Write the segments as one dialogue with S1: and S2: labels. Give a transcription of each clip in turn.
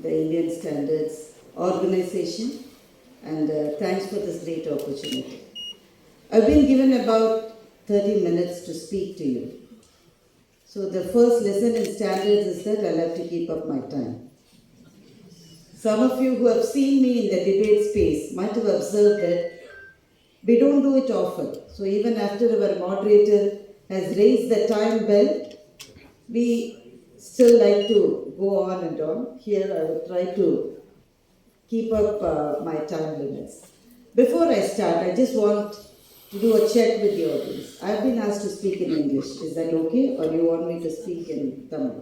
S1: the Indian Standards Organization, and thanks for this great opportunity. I've been given about 30 minutes to speak to you. So the first lesson in standards is that I'll have to keep up my time. Some of you who have seen me in the debate space might have observed that we don't do it often. So even after our moderator has raised the time bell, we still like to go on and on. Here I will try to keep up my time limits. Before I start, I just want to do a check with the audience. I've been asked to speak in English. Is that okay? Or you want me to speak in Tamil?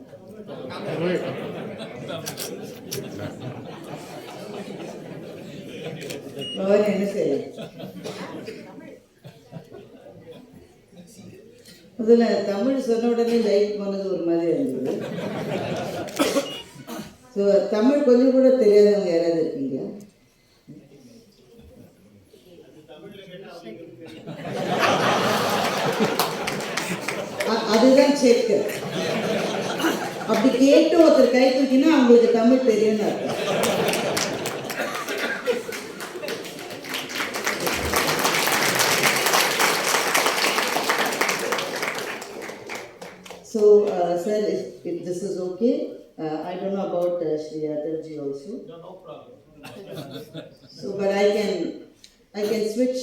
S1: முதல்ல தமிழ் சொன்ன உடனே light போனது ஒரு மாதிரி இருந்தது. So Tamil கொஞ்சம் கூட தெரியாதவங்க யாராவது இருக்கீங்க? அதுதான் செக். அப்படி கேட்டு ஒருத்தர் கை தூக்கினா அவங்களுக்கு தமிழ் தெரியும்னு அர்த்தம். So, sir, if this is okay, I don't know about Shri Adalji also.
S2: No problem.
S1: So, but I can switch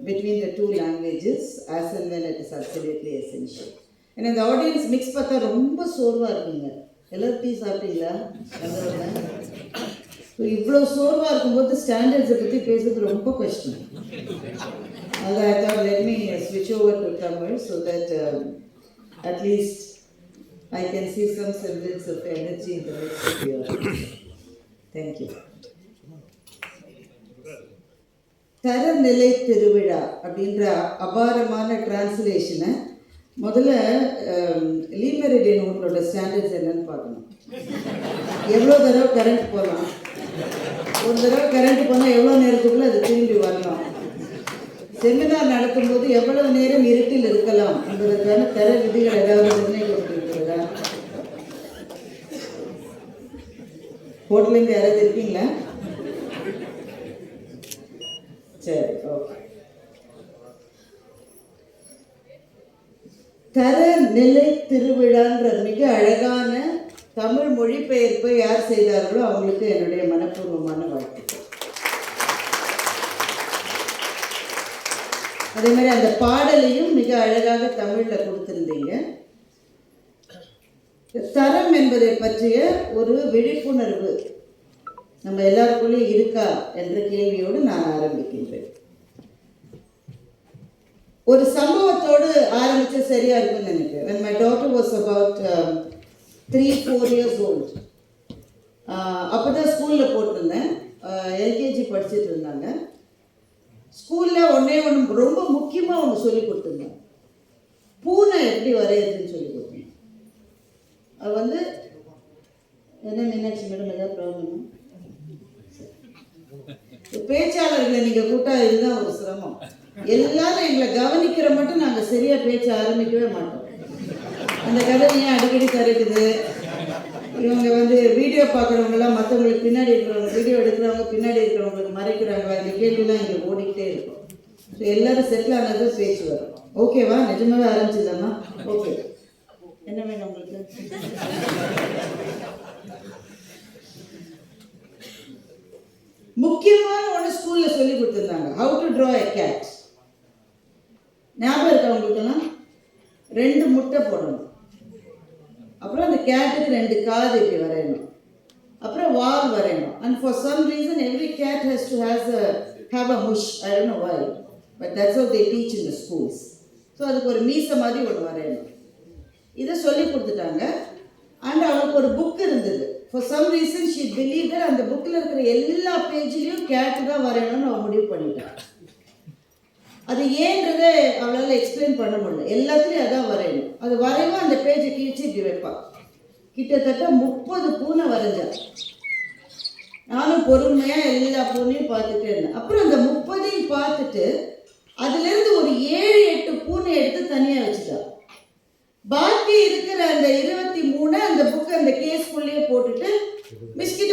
S1: between the two languages as and when it is absolutely essential. And in the audience mix பார்த்தா ரொம்ப சோர்வா இருக்கீங்க. எல்லாரும் tea சாப்பிட்டீங்களா? So இவ்வளோ சோர்வாக இருக்கும்போது ஸ்டாண்டர்ட்ஸை பற்றி பேசுறது ரொம்ப கஷ்டம். அதான் I thought let me switch over to Tamil so that at least I can see some semblance of energy in the midst of your. Thank you. தரநிலை திருவிழா அப்படின்ற அபாரமான டிரான்ஸ்லேஷனை முதல்ல லீமெரிடிய நோட்டோட ஸ்டாண்டர்ட்ஸ் என்னன்னு பார்க்கணும். எவ்வளோ தடவை கரண்ட் போகலாம், ஒரு தடவை கரண்ட் போனால் எவ்வளோ நேரத்துக்குள்ளே அது திரும்பி வரலாம், செமினார் நடத்தும்போது எவ்வளவு நேரம் இருட்டில் இருக்கலாம் என்பதற்கான தர விதிகள் ஏதாவது நிர்ணயிக்கப்பட்டிருக்கிறதா? ஹோட்டலேருந்து யாராவது இருக்கீங்களா? சரி, ஓகே. தரநிலை திருவிழான்ற மிக அழகான தமிழ் மொழிபெயர்ப்பை யார் செய்தார்களோ அவங்களுக்கு என்னுடைய மனப்பூர்வமான வாழ்த்துக்கள். அதே மாதிரி அந்த பாடலையும் மிக அழகாக தமிழில் கொடுத்துருந்தீங்க. தரம் என்பதை பற்றிய ஒரு விழிப்புணர்வு நம்ம எல்லாருக்குள்ளேயும் இருக்கா என்ற கேள்வியோடு நான் ஆரம்பிக்கின்றேன். ஒரு சம்பவத்தோடு ஆரம்பிச்சா சரியா இருக்குன்னு நினைக்கிறேன். When my daughter was about 3-4 years old, அப்போதான் ஸ்கூலில் போட்டிருந்தேன். எல்கேஜி படிச்சுட்டு இருந்தாங்க. ஸ்கூலில் ஒன்று ரொம்ப முக்கியமாக ஒன்று சொல்லி கொடுத்துருந்தேன். பூனை எப்படி வரையிறதுன்னு சொல்லி கொடுத்தேன். அது என்ன மீனாட்சி மேடம் ஏதாவது ப்ராப்ளமா? பேச்சாளர்களை நீங்கள் கூட்டா இதுதான் ஒரு சிரமம். எல்லாரும் எங்களை கவனிக்கிற மட்டும் நாங்கள் சரியாக பேச்ச ஆரம்பிக்கவே மாட்டோம். அந்த கதை ஏன் அடிக்கடி கரைக்குது. இவங்க வீடியோ பார்க்குறவங்களாம் மற்றவங்களுக்கு பின்னாடி இருக்கிறவங்க, வீடியோ எடுக்கிறவங்க பின்னாடி இருக்கிறவங்களுக்கு மறைக்கிறாங்க. இந்த கேள்விலாம் இங்கே ஓடிக்கிட்டே இருக்கும். ஸோ எல்லோரும் செட்டில் ஆனதும் பேச்சு வரும். ஓகேவா? நிஜமாவே ஆரம்பிச்சுதாம்மா? ஓகே. என்ன வேணும் உங்களுக்கு? முக்கியமான ஒன்று ஸ்கூலில் சொல்லி கொடுத்துருந்தாங்க. How to draw a gate. ஞாபகம் இருக்கா உங்களுக்கெல்லாம்? 2 முட்டை போடணும், அப்புறம் அந்த கேட்டுக்கு 2 காது இப்படி வரையணும், அப்புறம் வால் வரையணும். And for some reason every cat has to have a mush. I don't know why, but that's how they teach in the schools. So அதுக்கு ஒரு மீசை மாதிரி ஒன்று வரையணும். இதை சொல்லி கொடுத்துட்டாங்க. அண்ட் அவளுக்கு ஒரு புக் இருந்தது. For some reason she believed that அந்த புக்கில் இருக்கிற எல்லா பேஜ்லேயும் கேட்டு தான் வரையணும்னு அவள் முடிவு பண்ணிட்டான். அது ஏன்றதை அவளால் எக்ஸ்பிளைன் பண்ண முடியல. எல்லாத்துலேயும் அதான் வரையணும். அது வரைவா அந்த பேஜை கிழிச்சு இப்படி வைப்பாள். கிட்டத்தட்ட 30 பூனை வரைஞ்சான். நானும் பொறுமையாக எல்லா பூனையும் பார்த்துட்டே இருந்தேன். அப்புறம் அந்த 30ஐயும் பார்த்துட்டு அதுலேருந்து ஒரு 7-8 பூனை எடுத்து தனியாக வச்சுட்டான். பாக்கி இருக்கிற அந்த 23 அந்த புக் அந்த கேஸ்குள்ளேயே போட்டுட்டு மிஸ்கிட்ட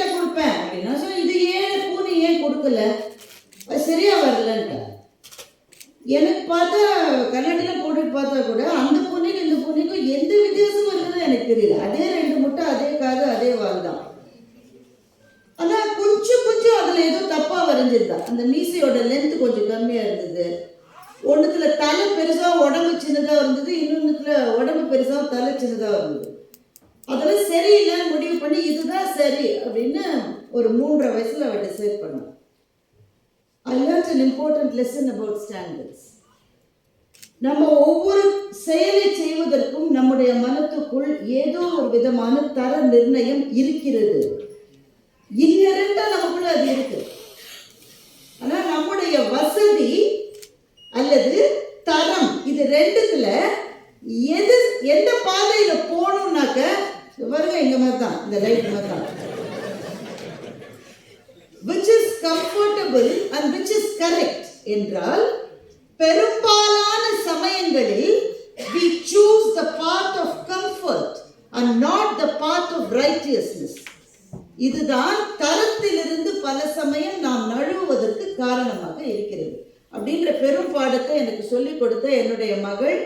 S1: எனக்கு தெரியல. அதே 2 முட்டை, அதே காது, அதே வால் தான். ஆனா கொஞ்சம் அதுல ஏதோ தப்பா வரைஞ்சிருந்தா. அந்த மீசையோட லென்த் கொஞ்சம் கம்மியா இருந்தது. ஒண்ணுத்துல தலை பெருசா உடம்பு சின்னதா இருந்தது, இன்னொன்னுத்துல உடம்பு பெருசா தலை சின்னதா இருந்தது. அதெல்லாம் சரியில்லைன்னு முடிவு பண்ணி இதுதான் சரி அப்படின்னு ஒரு 3.5 வயசுல அவ டிசைட் பண்ணான். I learned an important lesson about standards. நம்ம ஒவ்வொரு செயலை செய்வதற்கும் நம்முடைய மனத்துக்குள் ஏதோ ஒரு விதமான தர நிர்ணயம் இருக்கிறது. இன்னரெண்டா நமக்குள்ள அது இருக்கு. ஆனா நம்முடைய வசதி அல்லது தரம் இது ரெண்டுத்துல எந்த பாதையில போகணும்னாக்க பாருங்க, இங்க மாதிரி தான், இந்த லைட் மாதிரி தான். which is comfortable and which is correct என்றால் பெரும்பாலான சமயங்களில் we choose the path of comfort and not the path of righteousness. இதுதான் தரத்திலிருந்து பல சமயம் நாம் நழுவுவதற்கு காரணமாக இருக்கிறது அப்படின்ற பெரும் பாடத்தை எனக்கு சொல்லிக் கொடுத்த என்னுடைய மகள்,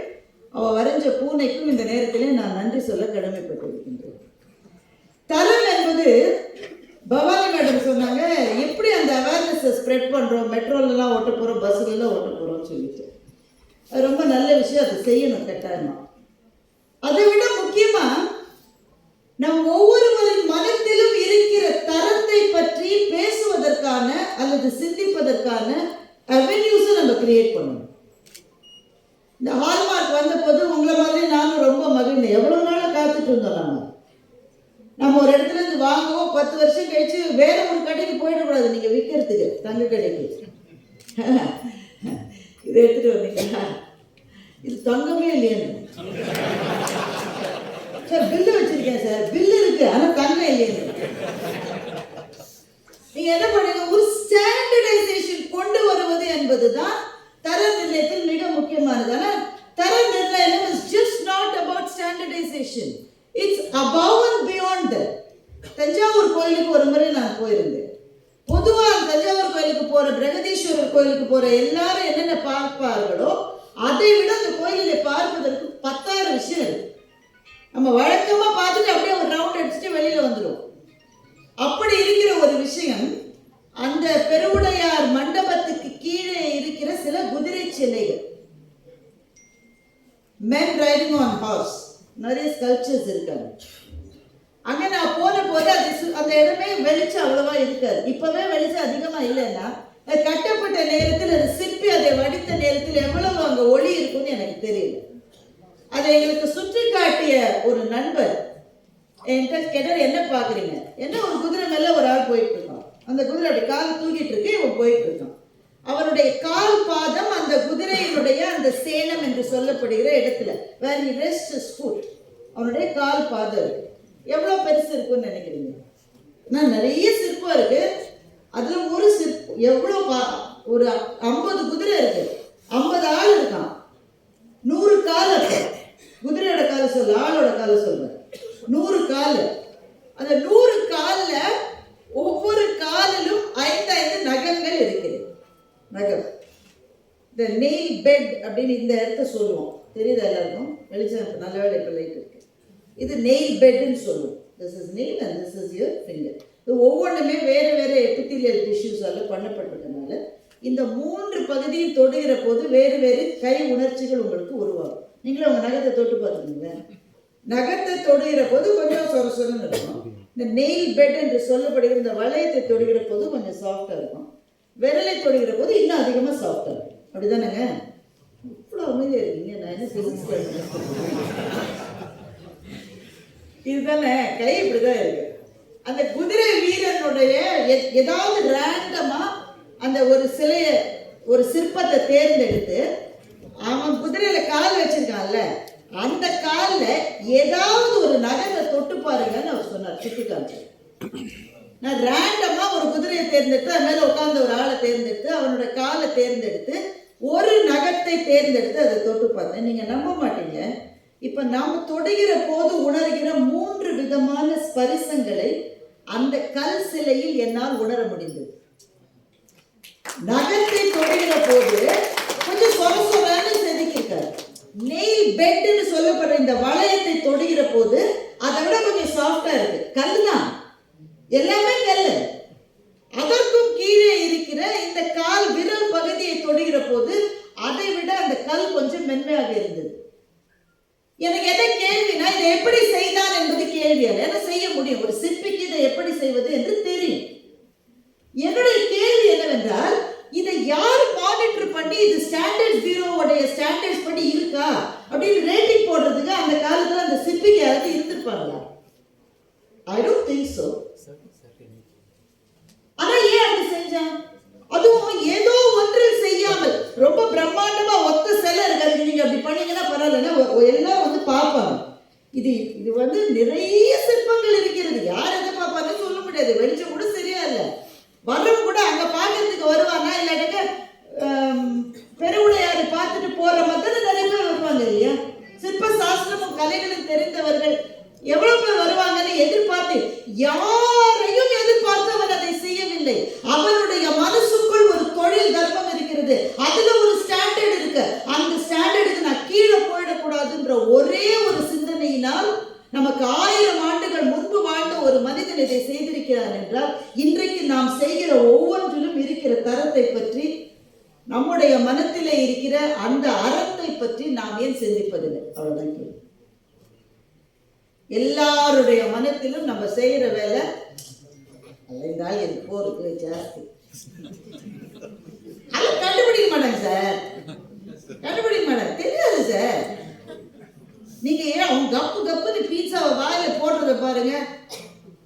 S1: அவ வரைஞ்ச பூனைக்கும் இந்த நேரத்திலே நான் நன்றி சொல்ல கடமைப்பட்டிருக்கின்றேன். தரம் என்பது பவானி மேடம் சொன்னாங்க, எப்படி அந்த அவேர்னஸை ஸ்ப்ரெட் பண்ணுறோம், மெட்ரோலெலாம் ஓட்ட போகிறோம், பஸ்ஸுலலாம் ஓட்ட போகிறோம்னு சொல்லிட்டு. அது ரொம்ப நல்ல விஷயம், அதை செய்யணும் கட்டாயமா. அதை விட முக்கியமாக நம் ஒவ்வொருவரின் மனத்திலும் இருக்கிற தரத்தை பற்றி பேசுவதற்கான அல்லது சிந்திப்பதற்கான அவென்யூஸை நம்ம கிரியேட் பண்ணணும். இந்த ஹால்மார்க் வந்த போது உங்களை மாதிரி நானும் ரொம்ப மகிழ்ந்தேன். எவ்வளோ நாளாக காத்துட்டு இருந்தோம். நம்ம ஒரு இடத்துல இருந்து வாங்குவோம், 10 வருஷம் கழிச்சு வேற ஒரு கடைக்கு போயிடக்கூடாது. நீங்கள் விற்கிறதுக்கு தங்க கடைக்கு இதை எடுத்துட்டு வந்தீங்களா, இது தங்கமே இல்லையான்னு சார் பில்லு வச்சிருக்கேன் சார், பில்லு இருக்கு ஆனால் தங்கம் இல்லையான்னு. நீங்க என்ன பண்ணுங்க, ஒரு ஸ்டாண்டர்டைசேஷன் கொண்டு வருவது என்பதுதான் தர நிர்ணயத்தில் மிக முக்கியமானது. ஆனால் தர நிர்ணயம் is just not about standardization. It's above and beyond that. Thanjavur கோயிலுக்கு ஒரு முறை நான் போயிருந்தேன். பொதுவாக தஞ்சாவூர் கோயிலுக்கு போற, பிரகதீஸ்வரர் கோயிலுக்கு போற எல்லாரும் என்னென்ன பார்ப்பார்களோ அதை விட அந்த கோயிலை பார்ப்பதற்கு 10,000 விஷயம் இருக்கு. நம்ம வழக்கமா பார்த்துட்டு அப்படியே ஒரு ரவுண்ட் அடிச்சுட்டு வெளியில வந்துடுவோம். அப்படி இருக்கிற ஒரு விஷயம் அந்த பெருவுடையார் மண்டபத்துக்கு கீழே இருக்கிற சில குதிரை சிலைகள், men riding on horse, நிறைய ஸ்கல்ப்சர்ஸ் இருக்காங்க. அங்கே நான் போன போது அந்த இடமே வெளிச்சம் அவ்வளவா இருக்காது. இப்பவே வெளிச்சம் அதிகமா இல்லைன்னா கட்டப்பட்ட நேரத்தில் அது சிற்பி அதை வடித்த நேரத்தில் எவ்வளவு அங்கே ஒளி இருக்குன்னு எனக்கு தெரியல. அதை எங்களுக்கு சுற்றி காட்டிய ஒரு நண்பர் என்கிட்ட கேட்டார், என்ன பார்க்குறீங்க? என்ன ஒரு குதிரை மேலே ஒரு ஆள் போயிட்டு இருக்கான். அந்த குதிரை அப்படி கால் தூக்கிட்டு இருக்கு, இவன் போயிட்டு இருக்கான். அவனுடைய கால் பாதம் அந்த குதிரையினுடைய அந்த சேனம் என்று சொல்லப்படுகிற இடத்துல where he rests his foot, அவனுடைய கால் பாதம் இருக்கு. எவ்வளோ பெருசு இருக்குன்னு நினைக்கிறீங்க? நான் நிறைய சிற்பம் இருக்கு. அதுல ஒரு சிற்பம் எவ்வளோ, ஒரு 50 குதிரை இருக்கு, 50 ஆள் இருக்கான், 100 கால். குதிரையோட கால சொல்ல, ஆளோட கால சொல்ற, 100 கால். அந்த 100 கால்ல ஒவ்வொரு காலிலும் 5 நகங்கள் இருக்குது. நகம், இந்த நெயில் பெட் அப்படின்னு இந்த இடத்த சொல்லுவோம். தெரியுதா எல்லாருக்கும்? வெளிச்சம் நல்ல வேலை, இப்போ லைட் இருக்கு. இது நெயில் பெட்னு சொல்லுவோம். This is nail and this is your finger. இது ஒவ்வொன்றுமே வேறு வேறு எபித்தீலியல் டிஷ்யூஸால் பண்ணப்பட்டிருக்கனால இந்த 3 பகுதியும் தொடுகிற போது வேறு வேறு கை உணர்ச்சிகள் உங்களுக்கு உருவாகும். நீங்களே உங்கள் நகத்தை தொட்டு பார்த்துக்கீங்களா? நகத்தை தொடுகிற போது கொஞ்சம் சொரசொரன்னு இருக்கும். இந்த நெயில் பெட் என்று சொல்லப்படுகிற இந்த வளையத்தை தொடுகிற போது கொஞ்சம் சாஃப்டாக இருக்கும். விரலை தொடுகிற போது இன்னும் அதிகமாக சாஃப்டாக இருக்கும். அப்படிதானேங்க? இவ்வளோ அமைதியாக இருக்கீங்க. நான் என்ன பிசிக்ஸ் இதுதானே, கை இப்படிதான் இருக்கு. அந்த குதிரை வீரனுடைய ஏதாவது ரேண்டமா அந்த ஒரு சிலைய, ஒரு சிற்பத்தை தேர்ந்தெடுத்து அவன் குதிரையில கால் வச்சிருக்கான்ல, அந்த கால்ல ஏதாவது ஒரு நகத்தை தொட்டு பாருங்கன்னு அவர் சொன்னார். சுட்டிக்காச்சு. நான் ரேண்டமா ஒரு குதிரையை தேர்ந்தெடுத்து அது மேல உட்கார்ந்த ஒரு ஆளை தேர்ந்தெடுத்து அவனோட காலை தேர்ந்தெடுத்து ஒரு நகத்தை தேர்ந்தெடுத்து அதை தொட்டு பார்த்தேன். நீங்க நம்ப மாட்டீங்க, இப்ப நாம தொடுகிற போது உணர்கிற 3 விதமான ஸ்பரிசங்களை அந்த கல் சிலையில் என்னால் உணர முடிந்தது. நகத்தை தொடுகிற போது கொஞ்சம் சொரசொரன்னு செதுக்கிட்டார். நெயில் பெட்னு சொல்லப்படுற இந்த வளையத்தை தொடுகிற போது அதை விட கொஞ்சம் சாஃப்டா இருக்கு. கல் தான், எல்லாமே கல். அதற்கும் கீழே இருக்கிற இந்த கால் விரல் பகுதியை தொடுகிற போது அதை விட அந்த கல் கொஞ்சம் மென்மையாக இருந்தது. எனக்கு என்ன கேள்வினா, இதை எப்படி செய்தான் என்பது கேள்வி அல்ல. என்ன செய்ய முடியும், ஒரு சிற்பிக்கு இதை எப்படி செய்வது என்று தெரியும். என்னுடைய கேள்வி என்னவென்றால், இதை யார் மானிட்டர் பண்ணி இது ஸ்டாண்டர்ட் ஜீரோவுடைய ஸ்டாண்டர்ட்ஸ் படி இருக்கா அப்படின்னு ரேட்டிங் போடுறதுக்கு அந்த காலத்துல அந்த சிற்பிக்கு யாராவது இருந்திருப்பாங்களா? I don't think so. ஆனா ஏன் அப்படி செஞ்சான்? அதுவும் ஏதோ ஒன்றில் செய்யாமல் ரொம்ப பிரம்மாண்டமா ஒத்த சிலை இருக்காது, நீங்க அப்படி பண்ணீங்கன்னா பரவாயில்லன்னா எல்லாம் வந்து பார்ப்பாங்க. இது நிறைய சிற்பங்கள் இருக்கிறது. யார் எதை பார்ப்பாங்கன்னு சொல்ல முடியாது. வெளிச்சம் கூட சரியா இல்லை. வரவும் கூட அங்க பாக்கிறதுக்கு வருவாங்க, இல்லாட்ட பெருவுடையாரை பார்த்துட்டு போற மாதிரி நிறைய பேர் வருவாங்க இல்லையா? சிற்ப சாஸ்திரமும் கலைகளும் தெரிந்தவர்கள் எவ்வளவு பேர் வருவாங்கன்னு எதிர்பார்த்து, யாரையும் எதிர்பார்த்து அவர் அதை செய்யவில்லை. அவருடைய மனசுக்குள் ஒரு தொழில் தர்மம் இருக்கிறது, அதுல ஒரு ஸ்டாண்டர்ட் இருக்கு. அந்த ஸ்டாண்டர்டுக்கு நான் கீழே போயிடக்கூடாதுன்ற ஒரே ஒரு சிந்தனையினால் நமக்கு 1000 ஆண்டுகள் முன்பு வாழ்ந்த ஒரு மனிதன் இதை செய்திருக்கிறார் என்றால், இன்றைக்கு நாம் செய்கிற ஒவ்வொன்றிலும் இருக்கிற தரத்தை பற்றி, நம்முடைய மனத்திலே இருக்கிற அந்த அறத்தை பற்றி நாம் ஏன் சிந்திப்பதில்லை? அவ்வளவுதான் கேள்வி. எல்லாருடைய மனத்திலும் நம்ம செய்கிற வேலை அலைந்தால் எனக்கு போருக்கு ஜாஸ்தி. அதை கண்டுபிடிக்க மாட்டாங்க சார், கண்டுபிடிக்க மாட்டாங்க, தெரியாது சார். நீங்க ஏன் அவங்க கப்புன்னு பீட்சாவை வாயில போடுறத பாருங்க,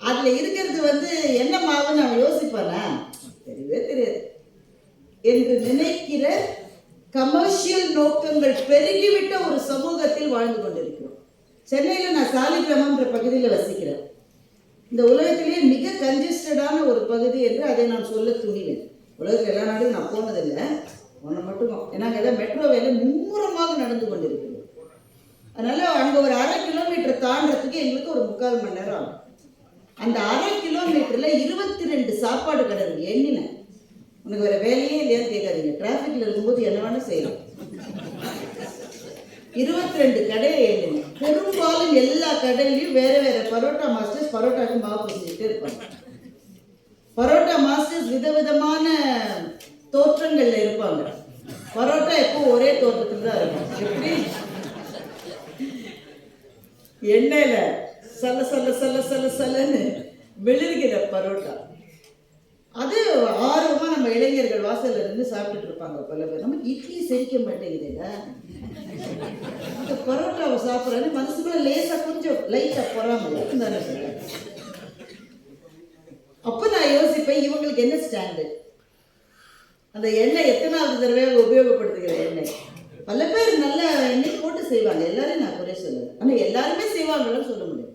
S1: அதுல இருக்கிறது என்ன மாவுன்னு அவன் யோசிப்பானா? தெரியவே தெரியாது என்று நினைக்கிற கமர்ஷியல் நோக்கங்கள் பெருகிவிட்ட ஒரு சமூகத்தில் வாழ்ந்து கொண்டிருக்கிறோம். சென்னையில் நான் சாலிகிராமன்ற பகுதியில் வசிக்கிறேன். இந்த உலகத்திலேயே மிக கன்ஜஸ்டடான ஒரு பகுதி என்று அதை நான் சொல்ல துணிவேன். உலகத்தில் எல்லா நாடும் நான் போனதில்லை, ஒன்று மட்டும். ஏன்னா அங்கே மெட்ரோ வேலை மும்முரமாக நடந்து கொண்டிருக்கிறது. அதனால அங்கே ஒரு 1/2 கிலோமீட்டர் தாண்டறதுக்கு எங்களுக்கு ஒரு 3/4 மணி நேரம் ஆகும். அந்த 1/2 கிலோமீட்டர்ல 22 சாப்பாடு கடை இருக்கு. எண்ணினேன். உனக்கு வேற வேலையே இல்லையான்னு கேட்காதீங்க, டிராஃபிக்ல இருக்கும்போது என்ன வேணா செய்யலாம். 22 கடையை எண்ணினேன். பெரும்பாலும் எல்லா கடையிலையும் வேற வேற பரோட்டா மாஸ்டர்ஸ் பரோட்டாக்கு மாவு பிடிச்சிக்கிட்டே இருப்பாங்க. பரோட்டா மாஸ்டர்ஸ் விதவிதமான தோற்றங்கள்ல இருப்பாங்க. பரோட்டா எப்போ ஒரே தோற்றத்துல தான் இருக்கும். எப்படி எண்ணெயில சல்ல சல்ல சல்ல சல்ல சல்லன்னு வெளிருகிற பரோட்டா. அது ஆர்வமா நம்ம இளைஞர்கள் வாசல்ல இருந்து சாப்பிட்டுட்டு இருப்பாங்க பல பேர். நமக்கு இட்லி செரிக்க மாட்டேங்குதுங்க, அந்த பரோட்டாவை சாப்பிட்றாரு மனசுக்குள்ள லேசா கொஞ்சம் லைட்டா பொறாமல் தானே சொல்ல. அப்ப நான் யோசிப்பேன், இவங்களுக்கு என்ன ஸ்டாண்டர்ட்? அந்த எண்ணெய் எத்தனாவது தடவை உபயோகப்படுத்துகிற எண்ணெய். பல பேர் நல்ல எண்ணெய் போட்டு செய்வாங்க, எல்லாரும் நான் குறை சொல்லுவேன். ஆனா எல்லாருமே செய்வாங்கன்னு சொல்ல முடியும்.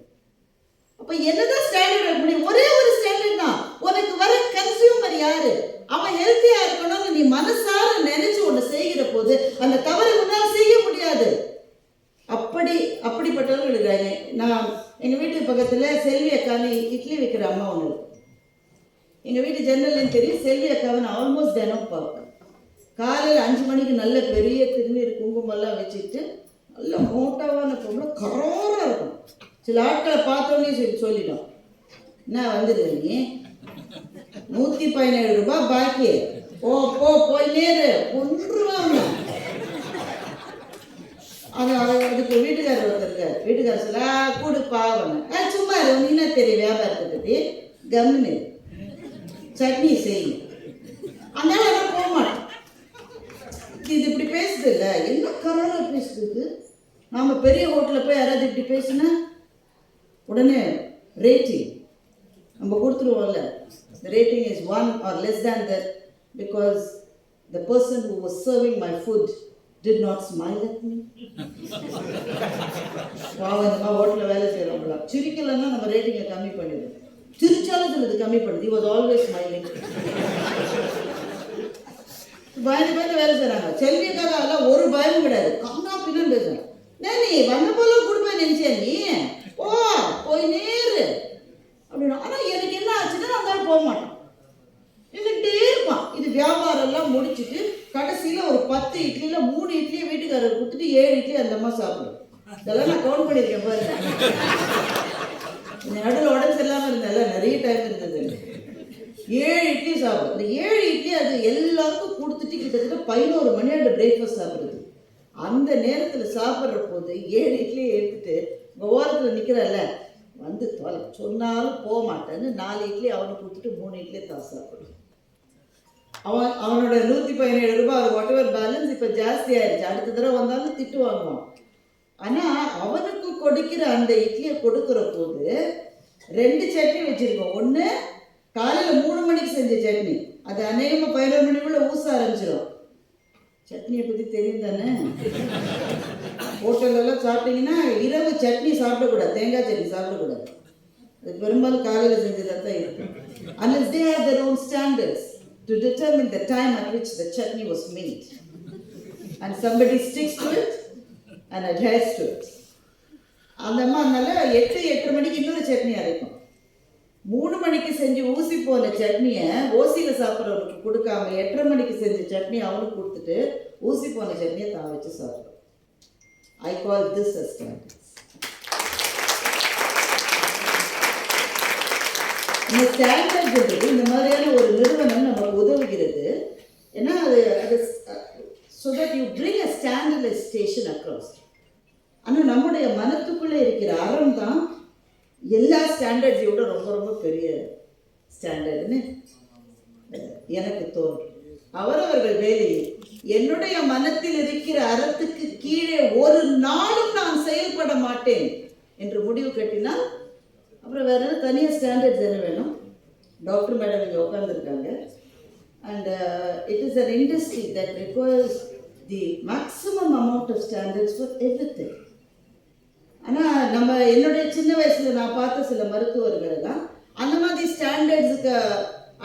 S1: அப்ப என்னதான் ஸ்டாண்டர்ட் வைக்க முடியும்? ஒரே ஒரு ஸ்டாண்டர்ட் தான். உனக்கு வர கன்சியூமர் யாரு? அவன் ஹெல்த்தியா இருக்கணும்னு நீ மனசார நினைச்சு ஒண்ணு செய்கிற போது அந்த தவறை உன்னால் செய்ய முடியாது. அப்படிப்பட்டவர்கள் இருக்காங்க. நான் எங்க வீட்டு பக்கத்துல செல்வி அக்கான்னு இட்லி வைக்கிற அம்மா ஒண்ணு. எங்க வீட்டு ஜன்னல்னு தெரியும். செல்வி அக்காவை நான் ஆல்மோஸ்ட் தினம் பார்ப்பேன். காலையில் 5 மணிக்கு நல்ல பெரிய திருநீர் குங்குமம்லாம் வச்சுட்டு நல்ல மோட்டாவான பொருளை கரோராக இருக்கும். சில ஆட்களை பார்த்தோன்னே சொல்லிட்டோம், என்ன வந்துடுது நீ 117 ரூபாய் பாக்கி, போய் நேரு ஒன்றுவாங்க. அதுக்கு வீட்டுக்காரர் ஒருத்தர் வீட்டுக்காரர் சொல்ல கூடுப்பா சும்மா நீ என்ன தெரியும் வியாபாரத்தை பற்றி கம்னு சட்னி செய்யும். அதனால நான் போக மாட்டேன். இது இப்படி பேசுது இல்ல, என்ன கரோரா பேசுது. நாம பெரிய ஹோட்டலில் போய் யாராவது இப்படி பேசுனா உடனே ரேட்டிங் நம்ம கொடுத்துருவோம்ல. The rating is 1 or less than that because the person who was serving my food did not smile at me. பாவம், இந்த மாதிரி ஹோட்டலில் வேலை செய்கிறவங்களா சிரிக்கலன்னா நம்ம ரேட்டிங்கை கம்மி பண்ணிடுவோம். சிரிச்சாலும் சிலது கம்மி பண்ணுது. He was always smiling. பயந்து வேலை செய்கிறாங்க. செல்விக்காக அதெல்லாம் ஒரு பயமும் கிடையாது. கண்ணா பின்னு பேசுறேன். நீ வந்த போல கொடுப்பேன் நினைச்சேன், நீ போய் நேரு அப்படின்னா. ஆனால் எனக்கு என்ன ஆச்சுன்னா அந்த போக மாட்டான், நின்றுட்டே இருப்பான். இது வியாபாரம் எல்லாம் முடிச்சுட்டு கடைசியில் ஒரு 10 இட்லியில் 3 இட்லியை வீட்டுக்காரர் கொடுத்துட்டு 7 இட்லி அந்த அம்மா சாப்பிடும். இதெல்லாம் நான் கவுண்ட் பண்ணியிருக்கேன் பாருங்க. இந்த நடுவில் உடம்பு சரியில்லாமல் இருந்தால நிறைய டைம் இருந்தது. 7 இட்லி சாப்பிடும். இந்த 7 இட்லி அது எல்லாருக்கும் கொடுத்துட்டு கிட்டத்தட்ட 11 மணியோட பிரேக்ஃபாஸ்ட் சாப்பிடுறது. அந்த நேரத்தில் சாப்பிட்ற போது 7 இட்லியை எடுத்துட்டு ஓரத்தில் நிற்கிறல்ல, வந்து தொலை சொன்னாலும் போக மாட்டேன்னு 4 இட்லி அவனுக்கு கொடுத்துட்டு 3 இட்லியை தான் சாப்பிடும். அவனோட 117 ரூபாய் வாட் எவர் பேலன்ஸ் இப்போ ஜாஸ்தி ஆயிடுச்சு. அடுத்த தடவை வந்தாலும் திட்டு வாங்குவான். ஆனால் அவனுக்கு கொடுக்கிற அந்த இட்லியை கொடுக்குற போது 2 சட்னி வச்சுருக்கோம். ஒன்று காலையில் 3 மணிக்கு செஞ்ச சட்னி, அது அநேகமாக 11 மணிக்குள்ளே ஊச ஆரம்பிச்சிடும். சட்னியை பற்றி தெரியும் தானே? ஹோட்டலெல்லாம் சாப்பிட்டீங்கன்னா இரவு சட்னி சாப்பிடக்கூடாது, தேங்காய் சட்னி சாப்பிடக்கூடாது. அது பெரும்பாலும் காலையில் செஞ்சதாக தான் இருக்கும். Unless they have their own standards to determine the time at which the chutney was made. And somebody sticks to it and adheres to it. அந்த அம்மா அதனால 8 மணிக்கு இன்னொரு சட்னி அரைக்கும். 3 மணிக்கு செஞ்சு ஊசி போன சட்னியை ஓசியில் சாப்பிட்றவனுக்கு கொடுக்காம 8:30 மணிக்கு செஞ்ச சட்னி அவனுக்கு கொடுத்துட்டு ஊசி போன சட்னியை தான் வச்சு சாப்பிட்றோம். I call this a standards. இந்த ஸ்டாண்டர்ட்ஸ் இந்த மாதிரியான ஒரு நிறுவனம் நமக்கு உதவுகிறது. ஏன்னா அது so that you bring a standardization across. ஆனால் நம்முடைய மனத்துக்குள்ளே இருக்கிற அறம் தான் எல்லா ஸ்டாண்டர்ட்ஸையோட ரொம்ப ரொம்ப பெரிய ஸ்டாண்டர்டுன்னு எனக்கு தோன்றும். அவரவர்கள் வேலையில் என்னுடைய மனத்தில் இருக்கிற அறத்துக்கு கீழே ஒரு நாளும் நான் செயல்பட மாட்டேன் என்று முடிவு கட்டினால் அப்புறம் வேற தனியாக ஸ்டாண்டர்ட்ஸ் என்ன வேணும்? டாக்டர் மேடம் இங்கே உட்காந்துருக்காங்க. And it is an industry that requires the maximum amount of standards for everything. ஆனால் நம்ம என்னுடைய சின்ன வயசில் நான் பார்த்த சில மருத்துவர்கள் தான் அந்த மாதிரி ஸ்டாண்டர்ட்ஸுக்கு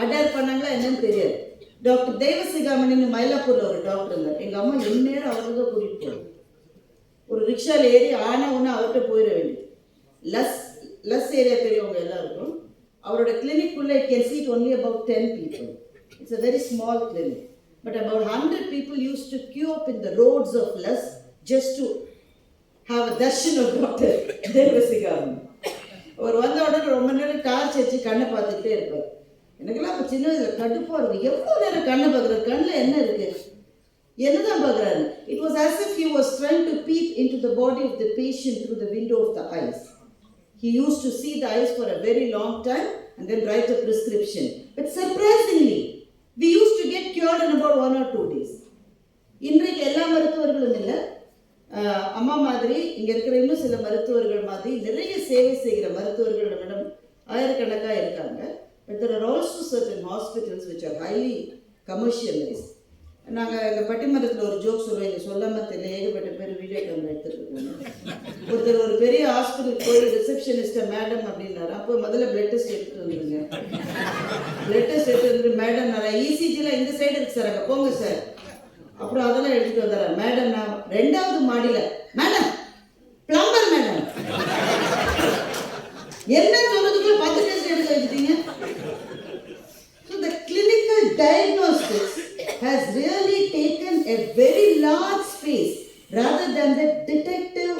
S1: அடாப்ட் பண்ணாங்களா என்னன்னு தெரியாது. டாக்டர் தெய்வசிகாமணின்னு மயிலாப்பூரில் ஒரு டாக்டர் இருந்தார். எங்கள் அம்மா எந்நேரம் அவருக்கு தான் கூட்டிகிட்டு போகும். ஒரு ரிக்ஷாவில் ஏறி ஆனவுன்னு அவர்கிட்ட போயிட வேண்டியது. லஸ் ஏரியா பெரியவங்க எல்லாருக்கும் அவரோட கிளினிக்குள்ளே can seat only about 10 people. It's a very small clinic. But about 100 people used to queue up in the roads of Las just to have a darshan of Dr. Devasigamani. அவர் வந்த உடனே ரொம்ப நேரம் torch வச்சு கண்ணை பார்த்துக்கிட்டே இருப்பார். எனக்கெல்லாம் அப்போ சின்ன வயசில் கடுப்பாக இருக்கும். எவ்வளோ நேரம் கண்ணை பார்க்குறாரு, கண்ணில் என்ன இருக்குது, என்னதான் பார்க்குறாரு? It was as if he was trying to peep into the body of the patient through the window of the eyes. He used to see the eyes for a very long time and then write a prescription. But surprisingly, we used to get cured in about 1 or 2 days. இன்றைக்கு எல்லா மருத்துவர்களும் இல்லை, அம்மா மாதிரி இங்கே இருக்கிற இன்னும் சில மருத்துவர்கள் மாதிரி நிறைய சேவை செய்கிற மருத்துவர்கள் நம்மிடம் ஆயிரக்கணக்காக இருக்காங்க. But there are also certain hospitals which are highly commercialized. நாங்கள் எங்கள் பட்டிமன்றத்தில் ஒரு ஜோக் சொல்லுவோம், இங்கே சொல்லாமல் தெரியல, ஏகப்பட்ட பேர் வீடியோ கேமரா எடுத்துருக்காங்க. ஒருத்தர் ஒரு பெரிய ஹாஸ்பிட்டலுக்கு போய் ரிசப்ஷனிஸ்ட்டை மேடம் அப்படின்னாரு. அப்போ முதல்ல பிளட் டெஸ்ட் எடுத்துகிட்டு வந்துருங்க. பிளட் டெஸ்ட் எடுத்து வந்துட்டு மேடம் நான் இசிஜிலாம் இந்த சைடு இருக்கு சார், அங்கே போங்க சார். அப்புறம் அதெல்லாம் எடுத்துகிட்டு வந்துடுறேன். மேடம் நான் 2வது மாடியில், மேடம் பிளம்பர் மேடம் என்ன சொல்றதுக்குள்ள 10 டெஸ்ட் எடுத்து வச்சுட்டீங்க. So the clinical diagnostics has really taken a very large space rather than the detective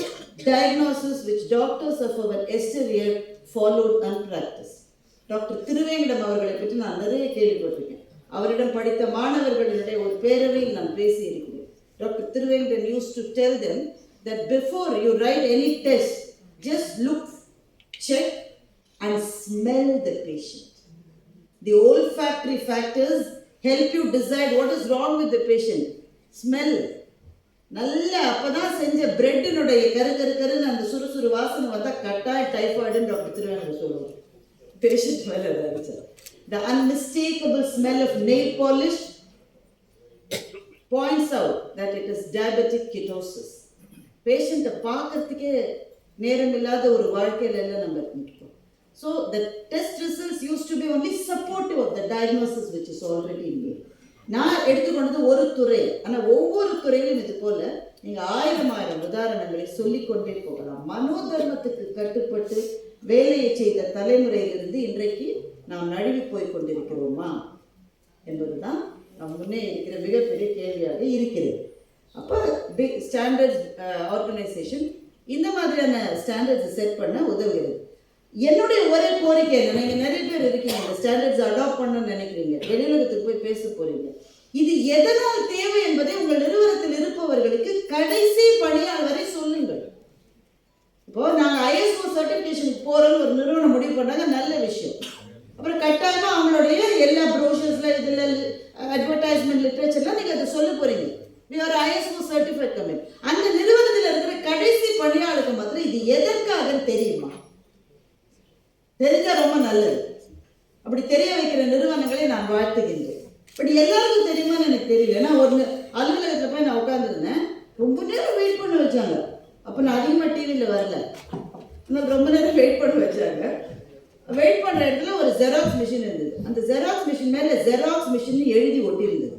S1: diagnosis which doctors of our yesteryear followed and practiced. Doctor Thiruvengadam அவர்களை பற்றி நான் நிறைய கேள்விப்பட்டிருக்கேன். அவரிடம் படித்த மாணவர்களிடையே ஒரு பேரவையில் நான் பேசியிருக்கிறேன். Doctor Thiruvengadam used to tell them that before you write any test, just look, check and smell the patient. The olfactory factors help you decide what is wrong with the patient. Smell. நல்ல அப்பதான் செஞ்ச பிரெட்டினுடைய கருன்னு அந்த சுறுசுறு வாசனை வந்தால் கட்டாய டைஃபாய்டுன்னு doctor Thiruvengadam சொல்லுவார். Patient மேலே இருந்துச்சு. The unmistakable smell of nail polish points out that it is diabetic ketosis. பேஷண்ட்டை பார்க்கறதுக்கே நேரம் இல்லாத ஒரு வாழ்க்கையில எல்லாம் நம்ம இருந்துட்டோம். So the test results used to be only supportive of the diagnosis which is already made. நான் எடுத்துக்கொண்டது ஒரு துறை, ஆனால் ஒவ்வொரு துறையிலும் இது போல நீங்கள் 1000 உதாரணங்களை சொல்லிக்கொண்டே போகலாம். மனோதர்மத்துக்கு கட்டுப்பட்டு வேலையை செய்த தலைமுறையிலிருந்து இன்றைக்கு நாம் நழுவி போய் கொண்டிருக்கிறோமா என்பதுதான் நம் முன்னே இருக்கிற மிகப்பெரிய கேள்வியாக இருக்கிறது. அப்போ பிக் ஸ்டாண்டர்ட்ஸ் ஆர்கனைசேஷன் இந்த மாதிரியான ஸ்டாண்டர்ட்ஸை செட் பண்ண உதவுகிறது. என்னுடைய ஒரே கோரிக்கை என்ன, நீங்கள் நிறைய பேர் இருக்கீங்க இந்த ஸ்டாண்டர்ட்ஸ் அடாப்ட் பண்ணணும்னு நினைக்கிறீங்க, வெளியுலகத்துக்கு போய் பேச போறீங்க. இது எதனால் தேவை என்பதை உங்கள் நிறுவனத்தில் இருப்பவர்களுக்கு கடைசி பணியாள் வரை சொல்லுங்கள். இப்போ நாங்கள் ஐஎஸ்ஓ சர்டிஃபிகேஷனுக்கு போகிறோன்னு ஒரு நிறுவனம் முடிவு பண்ணாங்க, நல்ல விஷயம். அப்புறம் கட்டாயமாக அவங்களுடைய எல்லா ப்ரோஷர்ஸில் இதில் அட்வர்டைஸ்மெண்ட் லிட்ரேச்சர்லாம் நீங்கள் அதை சொல்ல போகிறீங்க, we are ISO certified company. அந்த நிறுவனத்தில் இருக்கிற கடைசி பணியாளுக்கு மாத்திரம் இது எதற்காக தெரியுமா? தெரிஞ்சா ரொம்ப நல்லது. அப்படி தெரிய வைக்கிற நிறுவனங்களை நான் வாழ்த்துகின்றேன். பட் எல்லாருக்கும் தெரியுமான்னு எனக்கு தெரியல. ஏன்னா ஒரு அலுவலகத்தில் போய் நான் உட்காந்துருந்தேன், ரொம்ப நேரம் வெயிட் பண்ண வச்சாங்க. அப்போ நான் அதிகமாக டிவியில் வரல, இன்னும் ரொம்ப நேரம் வெயிட் பண்ண வச்சாங்க. வெயிட் பண்ணுற இடத்துல ஒரு ஜெராக்ஸ் மிஷின் இருந்தது. அந்த ஜெராக்ஸ் மிஷின் மேலே ஜெராக்ஸ் மிஷின் எழுதி ஒட்டியிருந்தது.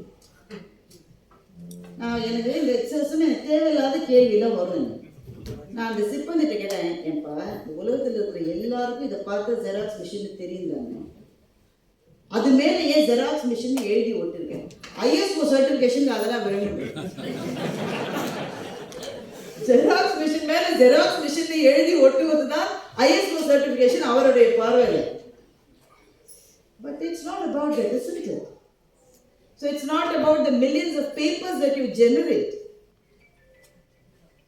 S1: எனக்கு இந்த எக்ஸசமே எனக்கு தேவையில்லாத கேள்வியெல்லாம் வரும். நான் அந்த சிப்பந்திட்ட கேட்டேன், ஏன்பா இந்த உலகத்தில் இருக்கிற எல்லாருக்கும் இதை பார்த்து ஜெராக்ஸ் மிஷின் தெரியுந்தாங்க, அது மேலே ஏன் ஜெராக்ஸ் மிஷின் எழுதி ஓட்டிருக்கேன்? ஐஎஸ்ஓ சர்டிஃபிகேஷன் அதெல்லாம் வேணும். ஜெராக்ஸ் மிஷின் மேலே ஜெராக்ஸ் மிஷின் எழுதி ஒட்டுவது தான் ஐஎஸ்ஓ சர்டிஃபிகேஷன் அவருடைய பார்வையில். But it's not about that, isn't it? So it's not about the millions of papers that you generate.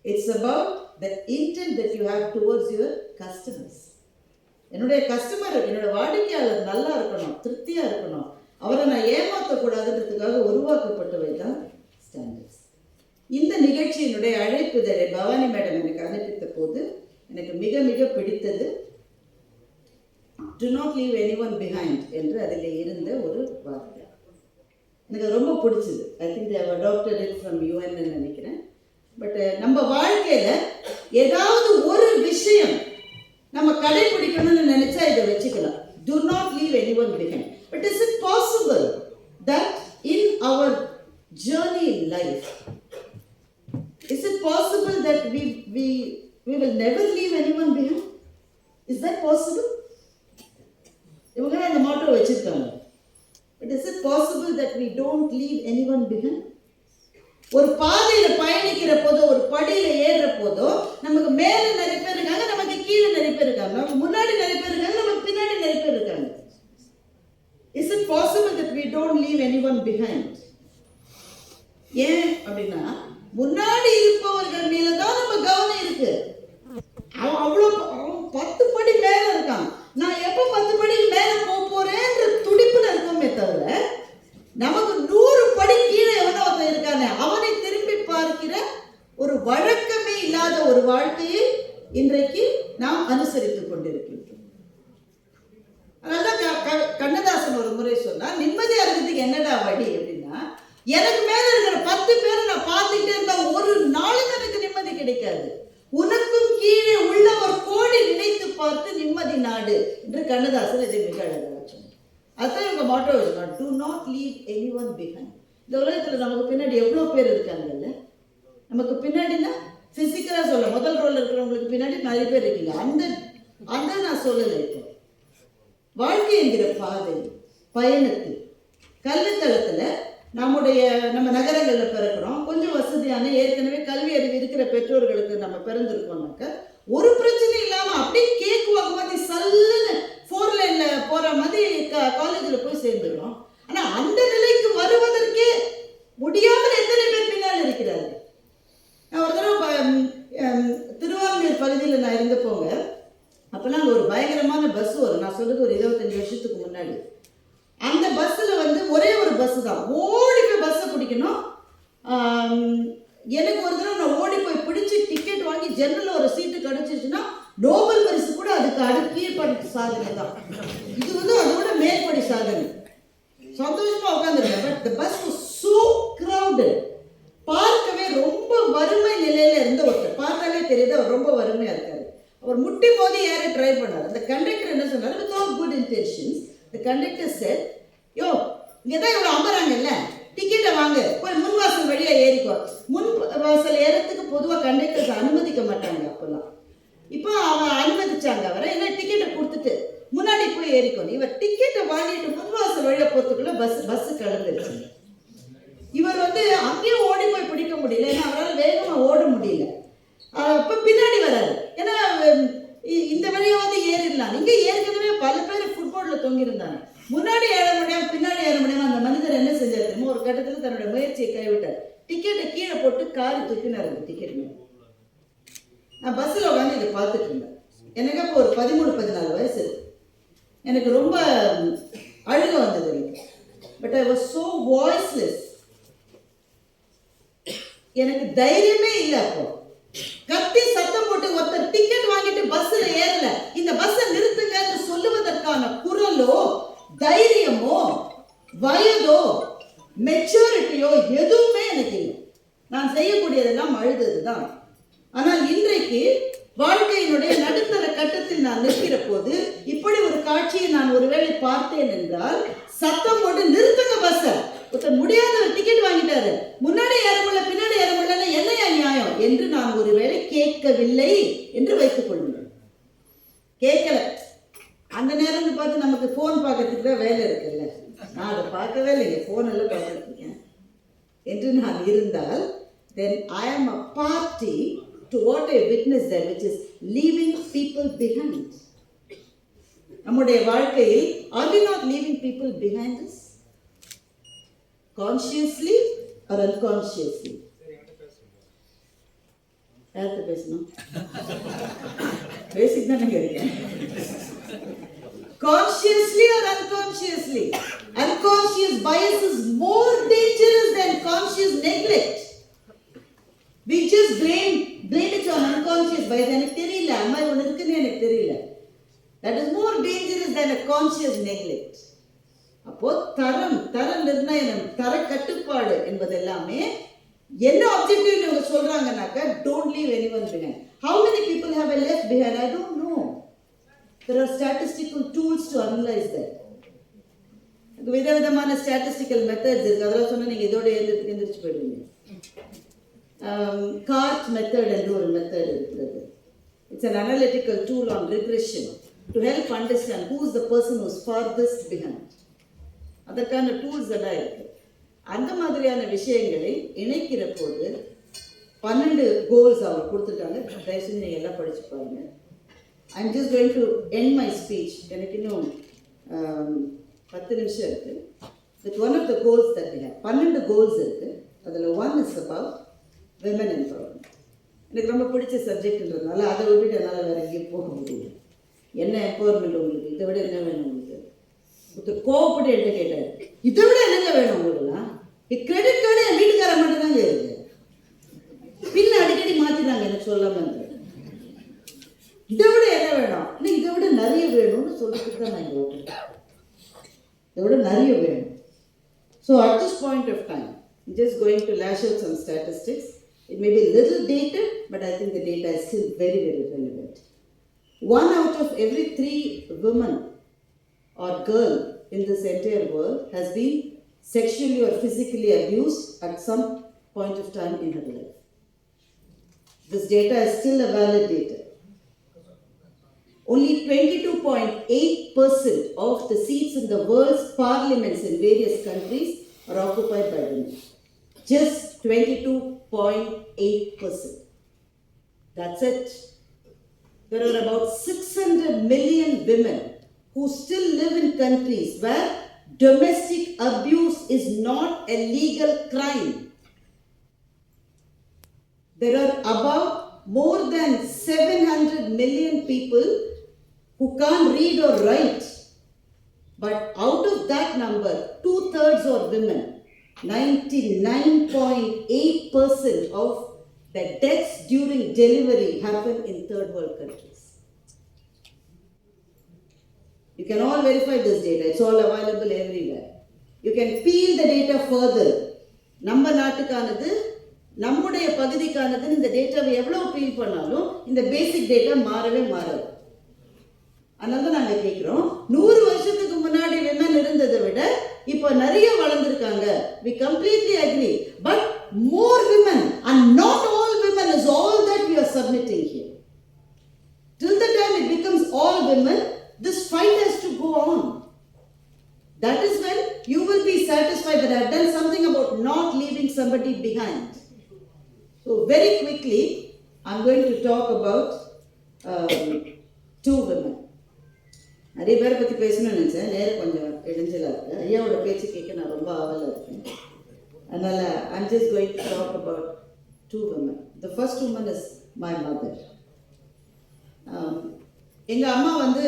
S1: It's about the intent that you have towards your customers. என்னுடைய customer, என்னோட வாடிக்கையாளர் நல்லா இருக்கணும், திருப்தியா இருக்கணும், அவரை நான் ஏமாற்றக்கூடாதுன்றதுக்காக உருவாக்கப்பட்டவை தான் ஸ்டாண்டர்ட்ஸ். இந்த நிகழ்ச்சியினுடைய அழைப்புதலை பவானி மேடம் எனக்கு அனுப்பித்த போது எனக்கு மிக மிக பிடித்தது do not leave anyone behind என்று அதில் இருந்த ஒரு வார்த்தை எனக்கு ரொம்ப பிடிச்சது. I think they have adopted it from UN நினைக்கிறேன். பட் நம்ம வாழ்க்கையில் ஏதாவது ஒரு விஷயம் நம்ம கடைபிடிக்கணும்னு நினைச்சா இதை வச்சுக்கலாம். Do not leave anyone behind. But is it possible that in our journey in life, is it possible that we will never leave anyone behind? Is that possible? இவங்க அந்த மோட்டோ வச்சிருக்காங்க. But is it possible that we don't leave anyone behind? ஒரு பாதையில் பயணிக்கிற போதோ, ஒரு படியில் ஏறுற போதோ, நமக்கு மேலே நிறைய பேர் இருக்காங்க, நமக்கு கீழே நிறைய பேர் இருக்காங்க, நமக்கு முன்னாடி நிறைய பேர் இருக்காங்க, நமக்கு பின்னாடி நிறைய பேர் இருக்காங்க. Is it possible that we don't leave anyone behind? ஏன் அப்படின்னா முன்னாடி இருப்பவர்கள் மேல தான் நம்ம கவனம் இருக்கு. அவ்வளோ 10 படி மேல இருக்கான், நான் எப்போ 10 படிக்கு மேல போறேன்ற துடிப்புல இருக்கோமே தவிர நமக்கு 100 படி கீழே எவனோ ஒருத்தன் இருக்கானே அவனை திரும்பி பார்க்கிற ஒரு வழக்கமே இல்லாத ஒரு வாழ்க்கையை இன்றைக்கு நாம் அனுசரித்துக் கொண்டிருக்கின்றோம். அதனால கண்ணதாசன் ஒரு முறை சொன்னா, நிம்மதியா இருக்கிறதுக்கு என்னடா வழி அப்படின்னா, எனக்கு மேல இருக்கிற 10 பேரை நான் பார்த்துக்கிட்டே இருந்தா ஒரு நாளும் எனக்கு நிம்மதி கிடைக்காது. உனக்கும் கீழே உள்ள ஒரு கோடி நினைத்து பார்த்து நிம்மதி நாடு என்று கண்ணதாசன் இதை மிக அழகாக சொன்னார். அதுதான் இவங்க மாட்டோ வச்சுக்கணும், do not leave anyone behind. இந்த உலகத்தில் நமக்கு பின்னாடி எவ்வளோ பேர் இருக்காங்கல்ல, நமக்கு பின்னாடினா பிசிக்கலாக சொல்ல முதல் ரோல் இருக்கிறவங்களுக்கு பின்னாடி நிறைய பேர் இருக்கீங்க, அந்த நான் சொல்லலை. இப்போ வாழ்க்கை என்கிற பாதை பயணத்தில் கல்வித்தளத்தில் நம்ம நகரங்களில் பிறக்கிறோம், கொஞ்சம் வசதியான ஏற்கனவே கல்வி அறிவு இருக்கிற பெற்றோர்களுக்கு நம்ம பிறந்திருக்கோம்னாக்க ஒரு பிரச்சனை இல்லாமல் அப்படியே கேக் வாங்க மாதிரி சல்லுன்னு 4 லைனில் போகிற மாதிரி காலேஜில் போய் சேர்ந்துடுறோம். ஆனால் அந்த நிலைக்கு வருவதற்கே முடியாமல் எத்தனை பேர் பின்னால் இருக்கிறார்கள். நான் ஒரு தடவை திருவாரூர் பகுதியில் நான் இருந்தப்போங்க, அப்போல்லாம் அங்கே ஒரு பயங்கரமான பஸ் வரும். நான் சொல்லுறது ஒரு 25 வருஷத்துக்கு முன்னாடி. அந்த பஸ்ஸில் வந்து ஒரே ஒரு பஸ்ஸு தான், ஓடி போய் பஸ்ஸை பிடிக்கணும். எனக்கு ஒரு தடவை நான் ஓடி போய் பிடிச்சி டிக்கெட் வாங்கி ஜெனரலில் ஒரு சீட்டு கிடச்சிச்சுன்னா நோபல் பரிசு கூட அதுக்கு கீழ்படி சாதனை தான். இது வந்து அதோட மேற்படி சாதனை. சந்தோஷமாக உட்காந்துருக்கேன். But the bus was so crowded. பார்க்கவே ரொம்ப வறுமை நிலையில் இருந்த ஒருத்தர், பார்த்தாலே தெரியுது அவர் ரொம்ப வறுமையாக இருக்காரு. அவர் முட்டி மோதி ஏற ட்ரை பண்ணார். அந்த கண்டக்டர் என்ன சொன்னார், with all good intentions the conductor said, யோ இங்கே தான் இவ்வளோ அமராங்கல்ல, டிக்கெட்டை வாங்க, போய் முன் வாசல் வழியாக ஏறிக்கோ. முன் வாசல் ஏறத்துக்கு பொதுவாக கண்டக்டர்ஸ் அனுமதிக்க மாட்டாங்க அப்போல்லாம். இப்போ அவன் அனுமதிச்சாங்க அவரை, ஏன்னா டிக்கெட்டை கொடுத்துட்டு முன்னாடி போய் ஏறிக்கணும். இவர் டிக்கெட்டை வாங்கிட்டு முன் வாசல் வழியாக போகிறதுக்குள்ள பஸ்ஸு கிளம்பிடுச்சு. இவர் வந்து அங்கேயும் ஓடி போய் பிடிக்க முடியல, ஏன்னா அவரால் வேகமாக ஓட முடியல. இப்போ பின்னாடி வராரு, ஏன்னா இந்த வழியாக வந்து ஏறிடலாம் தொங்கிடலாம். இங்க ஏற்கனவே பல பேர் ஃபுட்போர்ட்ல தொங்கியிருந்தாங்க. முன்னாடி ஏற முடியாம பின்னாடி ஏற முடியாம அந்த மனிதர் என்ன செஞ்சார் தெரியுமா? ஒரு கட்டத்தில் தன்னுடைய முயற்சியை கைவிட்டார். டிக்கெட்டை கீழே போட்டு காரி தூக்கினார் அந்த டிக்கெட். நான் பஸ்ஸில் உட்காந்து இதை பார்த்துட்டு இருந்தேன். எனக்கு அப்போ ஒரு 13-14 வயசு இருக்கு. எனக்கு ரொம்ப அழுக வந்தது எனக்கு. But I was so voiceless. எனக்கு தைரியமே இல்லை. அப்போ கத்தி சத்தம் போட்டு ஒருத்தர் டிக்கெட் வாங்கிட்டு பஸ்ல ஏறல, இந்த பஸ்ஸை நிறுத்துங்கன்னு சொல்லுவதற்கான குரலோ தைரியமோ வயதோ மெச்சூரிட்டியோ எதுவுமே எனக்கு இல்லை. நான் செய்யக்கூடியதெல்லாம் அழுததுதான். ஆனால் இன்றைக்கு வாழ்க்கையினுடைய நடுத்தர கட்டத்தில் நான் நிற்கிற போது இப்படி ஒரு காட்சியை நான் ஒருவேளை பார்த்தேன் என்றால், சத்தம் போட்டு நிறுத்துங்க பஸ்ஸ, ஒருத்தர் முடியாத ஒரு டிக்கெட் வாங்கிட்டாரு, முன்னாடி ஏற முடியல பின்னாடி ஏற முடியல, என்னையா நியாயம் என்று நான் ஒருவேளை கேட்கவில்லை என்று வைத்துக் கொள்ளுங்கள். கேட்கல. அந்த நேரம் பார்த்து நமக்கு போன் பார்க்கறதுக்கு தான் வேலை இருக்குல்ல, நான் அதை பார்க்கவே இல்லைங்க, போன் எல்லாம் பார்த்துருக்கேன் என்று நான் இருந்தால், then I am a party to what I witnessed there, which is leaving people behind. நம்முடைய வாழ்க்கையில் are we not leaving people behind us? Consciously or unconsciously? யார்கிட்ட பேசணும்? பேசிக் தானே கேட்கிறேன். Consciously or unconsciously? Unconscious bias is more dangerous than conscious neglect. We just blame it on unconscious bias. எனக்கு தெரியல, அம்மா ஒன்று இருக்குன்னு எனக்கு தெரியல. That is more dangerous than a conscious neglect. அப்போ தர நிர்ணயம், தர கட்டுப்பாடு என்பது எல்லாமே என்ன ஆப்ஜெக்டிவ் இவங்க சொல்றாங்கன்னாக்கா, don't leave anyone behind. How many people have I left behind? I don't know. There are statistical tools to analyze that. விதவிதமான ஸ்டாட்டிஸ்டிக்கல் மெத்தட்ஸ் இருக்கு. அதெல்லாம் சொன்னா நீங்க இதோட எந்திரிச்சு போயிடுவீங்க. CART மெத்தட் என்று ஒரு மெத்தட் இருக்கிறது. It's an analytical tool on regression to help understand who is the person who is farthest behind. அதற்கான டூல்ஸ் எல்லாம் இருக்கு. அந்த மாதிரியான விஷயங்களை இணைக்கிற போது 12 கோல்ஸ் அவர் கொடுத்துருக்காங்க. தயவுசெய்து நீங்கள் எல்லாம் படிச்சு பாருங்க. I'm just going to end my speech. எனக்கு இன்னும் 10 நிமிஷம் இருக்கு. With one of the goals that we have 12 goals இருக்கு. அதில் one is about women empowerment. எனக்கு ரொம்ப பிடிச்ச சப்ஜெக்ட்ன்றதுனால அதை விட்டுட்டு என்னால் வேறு எங்கேயும் போக முடியும். என்ன எம்பவர்மெண்ட் உங்களுக்கு, இதை விட என்ன வேணும் உங்களுக்கு? ஒருத்தர் கோவப்பட்டு என்கிட்ட கேட்டார், இதை விட என்னங்க வேணும் உங்களுக்குலாம்? கிரெடிட் கார்டு என் வீட்டுக்கார மட்டும் தாங்க இருக்கு, பின்ன அடிக்கடி மாற்றினாங்க எனக்கு சொல்லாம. இதை விட என்ன வேணும்? இல்லை இதை விட நிறைய வேணும்னு சொல்லிட்டு தான் நான் இங்கே ஓட்டுறேன். இதை விட நிறைய வேணும். So at this point of time just going to lash out some statistics. It may be a little dated, but I think the data is still very, very relevant. 1 out of every 3 women or girl in this entire world has been sexually or physically abused at some point of time in her life. This data is still a valid data. Only 22.8% of the seats in the world's parliaments in various countries are occupied by women. Just 22.8%. That's it. There are about 600 million women who still live in countries where domestic abuse is not a legal crime. There are about more than 700 million people who can't read or write. But out of that number, 2/3 are women. 99.8% of the deaths during delivery happen in third world countries. You can all verify this data. It's all available everywhere. You can peel the data further. நம்ம நாட்டுக்கானது, நம்முடைய பகுதிக்கானது, இந்த டேட்டாவை எவ்வளவு feel பண்ணாலும் இந்த பேசிக் data மாறவே மாறாது. அதனால தான் நாங்கள் கேட்குறோம், 100 வருஷத்துக்கு முன்னாடி விமன் இருந்ததை விட இப்போ நிறைய வளர்ந்துருக்காங்க. We completely agree. But more women, and not all women is all that we are submitting here. Till the time it becomes all women, this fight has to go on. That is when you will be satisfied that I have done something about not leaving somebody behind. So very quickly, I am going to talk about 2 women. நிறைய பேரை பற்றி பேசணும்னு நினச்சேன், நேரம் கொஞ்சம் இடைஞ்சலாக இருக்குது. ஐயாவோட பேச்சு கேட்க நான் ரொம்ப ஆவலாக இருக்கேன். அதனால் I'm just going to talk about 2 women. The first woman is my mother. எங்கள் அம்மா வந்து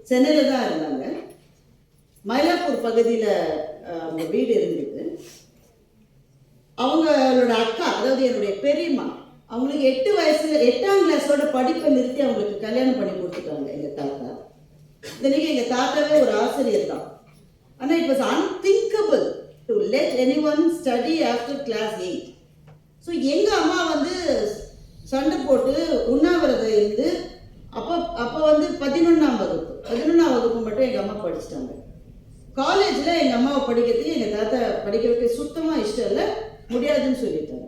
S1: சென்னையில் தான் இருந்தாங்க. மயிலாப்பூர் பகுதியில் அவங்க வீடு இருந்தது. அவங்களோட அக்கா, அதாவது என்னுடைய பெரியம்மா, அவங்களுக்கு 8 வயசுல 8ஆம் கிளாஸோட படிப்பை நிறுத்தி அவங்களுக்கு கல்யாணம் பண்ணி கொடுத்துட்டாங்க எங்கள் தாத்தா. இன்றைக்கி எங்கள் தாத்தாவே ஒரு ஆசிரியர் தான். ஆனால் it was unthinkable to let anyone study after class 8. ஸோ எங்கள் அம்மா வந்து சண்டை போட்டு உண்ணாவிரதம் இருந்து அப்போ வந்து 11ஆம் வகுப்பு மட்டும் எங்கள் அம்மா படிச்சுட்டாங்க. காலேஜில் எங்கள் அம்மாவை படிக்கிறதுக்கு எங்கள் தாத்தா படிக்க வைக்க சுத்தமாக இஷ்டம் இல்லை, முடியாதுன்னு சொல்லிட்டாங்க.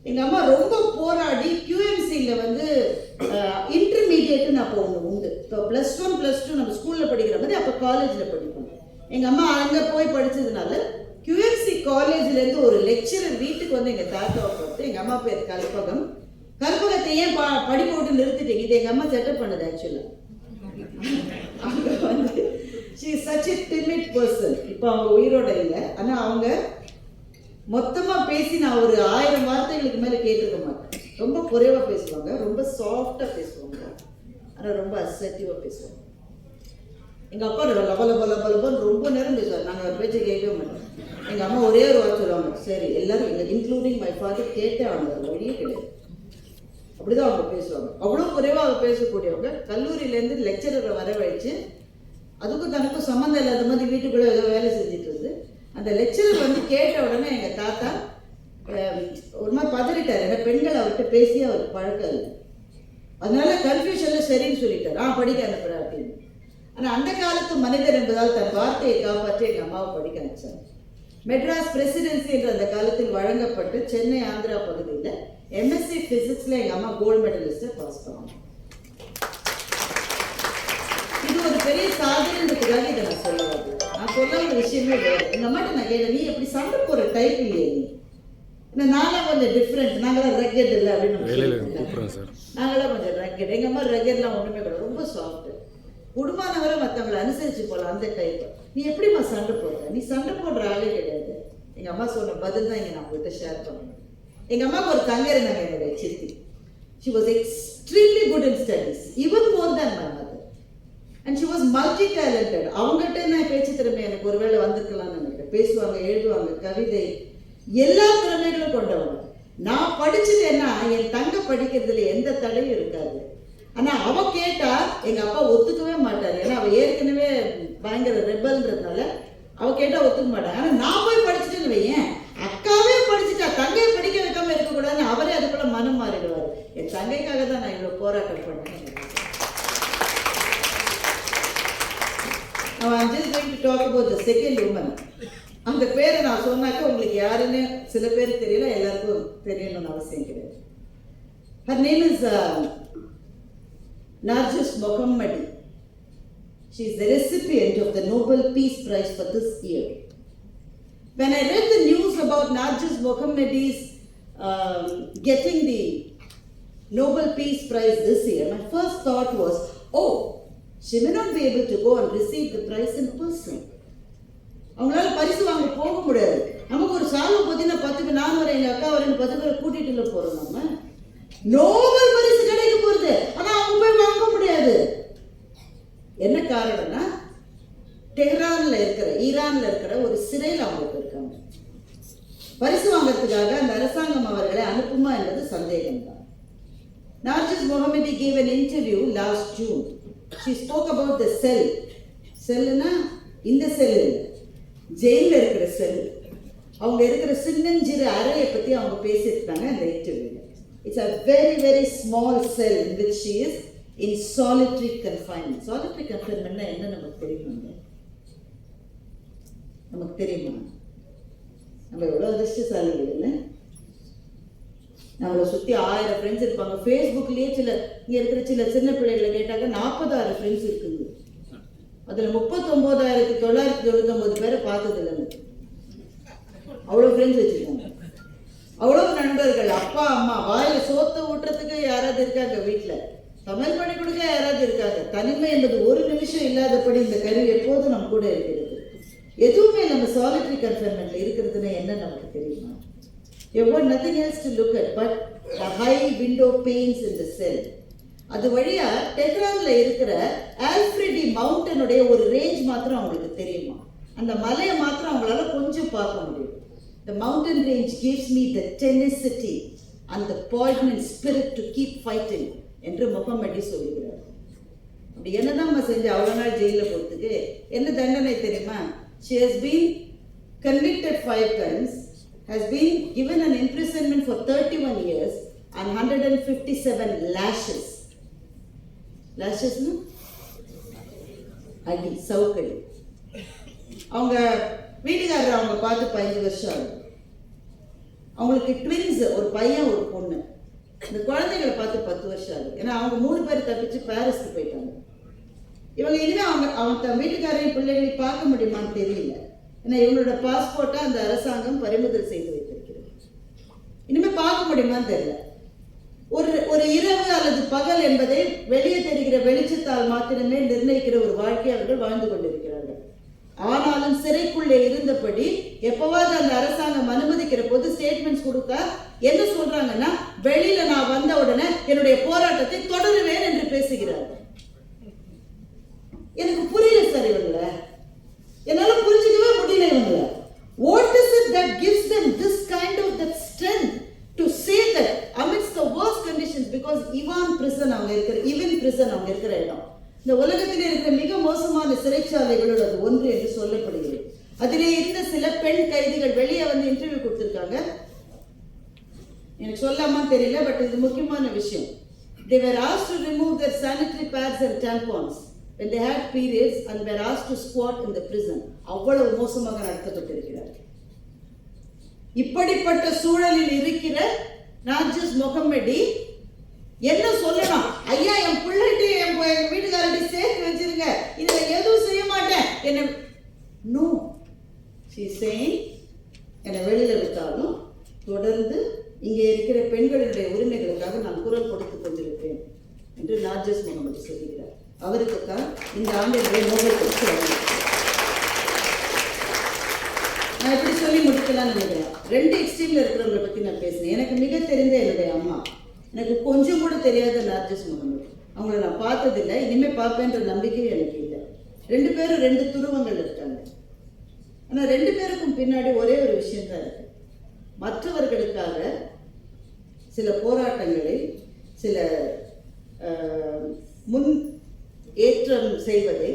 S1: எங்கள் அம்மா ரொம்ப போராடி QMCயில் வந்து இன்டர்மீடியேட்டுன்னு அப்போ ஒன்று உண்டு. இப்போ +1 +2 நம்ம ஸ்கூலில் படிக்கிற மாதிரி அப்போ காலேஜில் படிப்பாங்க. எங்கள் அம்மா அங்கே போய் படித்ததுனால QMC காலேஜ்லேருந்து ஒரு லெக்சரர் வீட்டுக்கு வந்து எங்கள் தாத்தாவை பார்த்து, எங்கள் அம்மா பேர் கற்பகத்தை ஏன் படிப்பு விட்டு நிறுத்திட்டீங்க, இது எங்கள் அம்மா செட்டப் பண்ணது. ஆக்சுவலாக அவங்க வந்து she is such a timid person. இப்போ அவங்க உயிரோட இல்லை, ஆனால் அவங்க மொத்தமாக பேசி நான் ஒரு 1000 வார்த்தைகளுக்கு மேலே கேட்டிருக்க மாட்டேன். ரொம்ப குறைவாக பேசுவாங்க, ரொம்ப சாஃப்டாக பேசுவாங்க, ஆனால் ரொம்ப அசர்ட்டிவாக பேசுவாங்க. எங்கள் அப்பா லபலபலபலபன்னு ரொம்ப நேரம் பேசுவார், நாங்கள் ஒரு பேச்சை கேட்கவே மாட்டோம். எங்கள் அம்மா ஒரே ஒரு வார்த்தை சொல்லுவாங்க, சரி எல்லாரும் இல்லை இன்க்ளூடிங் மை ஃபாதர் கேட்டே ஆனது வழியே கிடையாது. அப்படிதான் அவங்க பேசுவாங்க. அவ்வளோ குறைவாக பேசக்கூடியவங்க. கல்லூரியிலேருந்து லெக்சரரை வரவழைச்சு, அதுக்கும் தனக்கும் சம்மந்தம் இல்லாத மாதிரி வீட்டுக்குள்ளே ஏதோ வேலை செஞ்சுட்டு இருந்து, அந்த லெக்சரர் வந்து கேட்ட உடனே எங்கள் தாத்தா ஒரு மாதிரி பதறிட்டார். ஏன்னா பெண்கள் அவர்கிட்ட பேசி அவருக்கு பழக்கம் இல்லை. அதனால கன்ஃபியூஷனில் சரின்னு சொல்லிட்டார், படிக்க அனுப்புற அப்படின்னு. ஆனால் அந்த காலத்து மனிதர் என்பதால் தன் வார்த்தையை காப்பாற்றி எங்கள் அம்மாவை படிக்க அனுப்பிச்சார். மெட்ராஸ் பிரசிடென்சி என்ற அந்த காலத்தில் வழங்கப்பட்டு சென்னை ஆந்திரா பகுதியில் MSc ஃபிசிக்ஸில் எங்கள் அம்மா கோல்டு மெடலிஸ்ட்டை பாஸ் பண்ணாங்க. இது ஒரு பெரிய சாதனைன்றதுக்காக இதை நான் சொல்ல வருது. நான் சொல்ல ஒரு விஷயமே வேறு. எங்கள் அம்மாட்ட நான் கேட்டேன், நீ எப்படி சண்டை போகிற டைப் இல்லையே நீ, நாங்களாம் கொஞ்சம் டிஃப்ரெண்ட், நாங்களாம் ரக்கெட் இல்லை அப்படின்னு. நாங்களாம் கொஞ்சம் ரக்கெட். எங்கள் அம்மா ரக்கெட்லாம் ஒன்றுமே கிடையாது, ரொம்ப சாஃப்ட்டு. குடும்பமானவரை மற்றவங்களை அனுசரித்து போகலாம் அந்த டைப். நீ எப்படிம்மா சண்டை போடுற, நீ சண்டை போடுற ஆளே கிடையாது. எங்கள் அம்மா சொன்ன பதில் தான் இங்கே நான் உங்கள்கிட்ட ஷேர் பண்ணேன். எங்கள் அம்மாவுக்கு ஒரு தங்க இருந்தாங்க, என்னுடைய சித்தி. She was extremely good in studies, even more than my mother. And she was multi-talented. அவங்ககிட்ட நான் பேச்சு திறமை எனக்கு ஒருவேளை வந்திருக்கலாம்னு நினைக்கிறேன். பேசுவாங்க, எழுதுவாங்க, கவிதை, எல்லா திறமைகளும் கொண்டவங்க. நான் படிச்சுட்டேன்னா என் தங்க படிக்கிறதுல எந்த தடையும் இருக்காது. ஆனால் அவள் கேட்டால் எங்கள் அப்பா ஒத்துக்கவே மாட்டார். ஏன்னா அவள் ஏற்கனவே பயங்கர ரெபல்ன்றதுனால அவள் கேட்டால் ஒத்துக்க மாட்டாங்க. ஆனால் நான் போய் படிச்சுட்டேன்னு வையேன், அக்காவே படிச்சுட்டா தங்கையை படிக்க வைக்காம இருக்கக்கூடாதுன்னு அவரே அதுக்குள்ள மனம் மாறிடுவார். என் தங்கைக்காக தான் நான் இவ்வளோ போராட்டம் பண்ணேன். I'm just going to talk about the second woman. அந்த பேரை நான் சொன்னாக்க உங்களுக்கு யாருன்னு சில பேர் தெரியல, எல்லாருக்கும் தெரியணும்னு அவசியம் கிடையாது. Her name is Narjis Mohammadi. She is the recipient of the Nobel Peace Prize for this year. When I read the news about Narjis Mohammadi's getting the Nobel Peace Prize this year, my first thought was, oh, she may not be able to go and receive the prize in person. அவங்களால பரிசு வாங்க போக முடியாது. நமக்கு ஒரு சாலை பார்த்தீங்கன்னா 10 பேர், நான் வரேன், எங்கள் அக்கா வரேன், 10 பேரை கூட்டிகிட்டு போகிறோம். நம்ம நோபல் பரிசு கிடைக்க போகிறது, ஆனால் அவங்க போய் வாங்க முடியாது. என்ன காரணம்னா, டெஹ்ரான்ல இருக்கிற, ஈரான்ல இருக்கிற ஒரு சிறையில் அவங்க போயிருக்காங்க. பரிசு வாங்கிறதுக்காக அந்த அரசாங்கம் அவர்களை அனுப்புமா என்பது சந்தேகம்தான். Narjis Mohammadi gave an interview last June. She spoke about the cell. செல்லுனா இந்த செல் இல்லை, ஜெயிலில் இருக்கிற செல். அவங்க இருக்கிற சின்னஞ்சிறு அறையை பற்றி அவங்க பேசியிருக்காங்க அந்த இன்டர்வியூவில். It's a very very small cell in which she is in solitary confinement. Solitary கன்ஃபைன்மெண்ட்னா என்ன நமக்கு தெரியுமாங்க? நமக்கு தெரியுமா? நம்ம எவ்வளோ அதிர்ஷ்டசாலிகள் இல்லை? நம்மளை சுற்றி 1000 ஃப்ரெண்ட்ஸ் இருப்பாங்க. ஃபேஸ்புக்லேயே இங்கே இருக்கிற சின்ன பிள்ளைகளை கேட்டாக்க 46 ஃப்ரெண்ட்ஸ் இருக்குங்க. அதில் 39,999 பேரை பார்த்ததில்லைங்க. அவ்வளோ ஃப்ரெண்ட்ஸ் வச்சுருக்காங்க, அவ்வளோ நண்பர்கள். அப்பா அம்மா வாயில் சோத்தை ஊட்டுறதுக்கு யாராவது இருக்காங்க வீட்டில்? சமையல் பண்ணி கொடுக்க யாராவது இருக்காங்க. தனிமை என்பது ஒரு நிமிஷம் இல்லாதபடி இந்த கருவி எப்போதும் நம்ம கூட இருக்கிறது. எதுவுமே நம்ம சாலிட்டரி கன்ஃபைன்மெண்ட்ல இருக்கிறதுனா என்ன நமக்கு தெரியுமா? You have got nothing else to look at but the high window panes in the cell. அது வழியா டெஹ்ரான்ல இருக்கிற ஆல்ஃப்ரெடி மவுண்டனுடைய ஒரு ரேஞ்ச் மாத்திரம் அவங்களுக்கு தெரியுமா? அந்த மலையை மாத்திரம் அவங்களால கொஞ்சம் பார்க்க முடியும். The mountain range gives me the tenacity and the poignant spirit to keep fighting என்று முகமது சொல்லுகிறார். அப்படி என்னதான் செஞ்சு அவ்வளோ நாள் ஜெயிலில் போகிறதுக்கு என்ன தண்டனை தெரியுமா? She has been convicted 5 times, has been given an imprisonment for 31 years and 157 lashes. Lashes na? அடி, சவுக்கடி. அவங்க வீட்டுக்காரர் அவங்க பார்த்து 15 வருஷம் ஆகுது. அவங்களுக்கு ட்வின்ஸ், ஒரு பையன் ஒரு பொண்ணு. இந்த குழந்தைகளை பார்த்து 10 வருஷம் ஆகுது. ஏன்னா அவங்க 3 பேர் தப்பிச்சு பாரிஸ்க்கு போயிட்டாங்க. இவங்க இனிமே அவங்க தன் வீட்டுக்காரையும் பிள்ளைகளையும் பார்க்க முடியுமான்னு தெரியல. ஏன்னா இவங்களோட பாஸ்போர்ட்டை அந்த அரசாங்கம் பறிமுதல் செய்து வைத்திருக்கிறது. இனிமே பார்க்க முடியுமான்னு தெரியல. ஒரு இரவு அல்லது பகல் என்பதை வெளியே தெரிகிற வெளிச்சத்தால் மாத்திரமே நிர்ணயிக்கிற ஒரு வாழ்க்கை அவர்கள் வாழ்ந்து கொண்டிருக்கிறார்கள். ஆனாலும் சிறைக்குள்ளே இருந்தபடி எப்பவாவது அந்த அரசாங்கம் அனுமதிக்கிற போது ஸ்டேட்மெண்ட்ஸ் கொடுத்தா என்ன சொல்றாங்கன்னா, வெளியில நான் வந்த உடனே என்னுடைய போராட்டத்தை தொடருவேன் என்று பேசுகிறார்கள். எனக்கு புரியல சார் இவங்கள, என்னால புரிஞ்சுக்கவே முடியல இவங்கள. What is it that gives them this kind of that strength to say that amidst the worst conditions? Because Ivan prison அவங்க இருக்கிற இடம் இந்த உலகத்திலே இருக்கிற மிக மோசமான சிறைச்சாலைகளோட அது ஒன்று என்று சொல்லப்படுகிறது. அதிலே இருந்த சில பெண் கைதிகள் வெளியே வந்து இன்டர்வியூ கொடுத்திருக்காங்க. எனக்கு சொல்லாமான்னு தெரியல, பட் இது முக்கியமான விஷயம். They were asked to remove their sanitary pads and tampons when they had periods and were asked to squat in the prison. அவ்வளவு மோசமாக நடத்தப்பட்டிருக்கிறார். இப்படிப்பட்ட சூழலில் இருக்கிற நார்ஜஸ் முகமது என்ன சொல்லலாம்? ஐயா, என் பிள்ளைகிட்ட என் வீட்டுக்காரர்கிட்ட சேர்த்து வச்சிருங்க, இதுல எதுவும் செய்ய மாட்டேன் என்ன. நோ, she is saying, என்னை வெளியில விட்டாலும் தொடர்ந்து இங்கே இருக்கிற பெண்களுடைய உரிமைகளுக்காக நான் குரல் கொடுத்து கொண்டிருப்பேன் என்று நார்ஜஸ் முகமது சொல்கிறார். அவருக்கு தான் இந்த ஆண்டினுடைய நோபல் பரிசு. நான் எப்படி சொல்லி முடிக்கலாம்னு நினைக்கிறேன். 2 எக்ஸ்ட்ரீம்ல இருக்கிறவங்களை பத்தி நான் பேசினேன். எனக்கு மிக தெரிந்த என்னுடைய அம்மா, எனக்கு கொஞ்சம் கூட தெரியாத நார்ஜஸ் முகமது. அவங்கள நான் பார்த்ததில்லை, இனிமேல் பார்ப்பேன்ற நம்பிக்கையும் எனக்கு இல்லை. 2 பேரும் 2 துருவங்கள் இருக்காங்க. ஆனால் 2 பேருக்கும் பின்னாடி ஒரே ஒரு விஷயம்தான் இருக்கு. மற்றவர்களுக்காக சில போராட்டங்களில் சில முன் ஏற்றம் செய்வதை,